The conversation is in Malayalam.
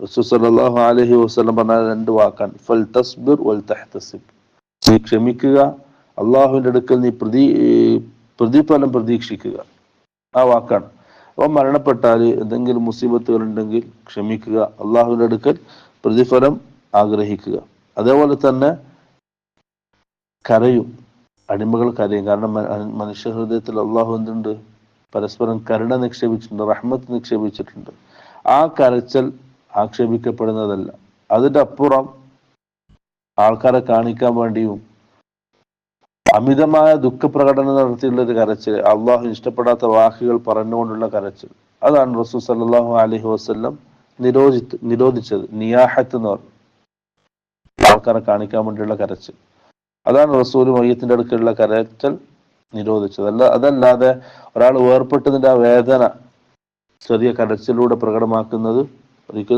റസൂൽ സല്ലല്ലാഹു അലൈഹി വസല്ലം പറഞ്ഞ രണ്ട് വാക്കാണ്, ഫൽ തസ്ബിർ വൽ തഹ്തസിബ്. നീ ക്ഷമിക്കുക, അള്ളാഹുവിന്റെ അടുക്കൽ നീ പ്രതിഫലം പ്രതീക്ഷിക്കുക. ആ വാക്കാണ്. അപ്പോൾ മരണപ്പെട്ടാൽ എന്തെങ്കിലും മുസീബത്തുകൾ ഉണ്ടെങ്കിൽ ക്ഷമിക്കുക, അള്ളാഹുവിന്റെ അടുക്കൽ പ്രതിഫലം ആഗ്രഹിക്കുക. അതേപോലെ തന്നെ കരയും, അടിമകൾ കരയും. കാരണം മനുഷ്യ ഹൃദയത്തിൽ അള്ളാഹു എന്തുണ്ട്? പരസ്പരം കരുണ നിക്ഷേപിച്ചിട്ടുണ്ട്, റഹ്മത്ത് നിക്ഷേപിച്ചിട്ടുണ്ട്. ആ കരച്ചൽ ആക്ഷേപിക്കപ്പെടുന്നതല്ല. അതിന്റെ അപ്പുറം ആൾക്കാരെ കാണിക്കാൻ വേണ്ടിയും അമിതമായ ദുഃഖപ്രകടനം നടത്തിയുള്ള ഒരു കരച്ചിൽ, അള്ളാഹു ഇഷ്ടപ്പെടാത്ത വാക്കുകൾ പറഞ്ഞുകൊണ്ടുള്ള കരച്ചിൽ, അതാണ് റസൂൽ സല്ലല്ലാഹു അലൈഹി വസല്ലം നിരോധിച്ചത്. നിയാഹത്ത് എന്ന് പറഞ്ഞു, ആൾക്കാരെ കാണിക്കാൻ വേണ്ടിയുള്ള കരച്ചിൽ. അതാണ് റസൂൽ മയ്യത്തിന്റെ അടുക്കലുള്ള കരച്ചൽ നിരോധിച്ചത്. അതല്ലാതെ ഒരാൾ വേർപ്പെട്ടതിന്റെ ആ വേദന ചെറിയ കരച്ചിലൂടെ പ്രകടമാക്കുന്നത് ഒരിക്കലും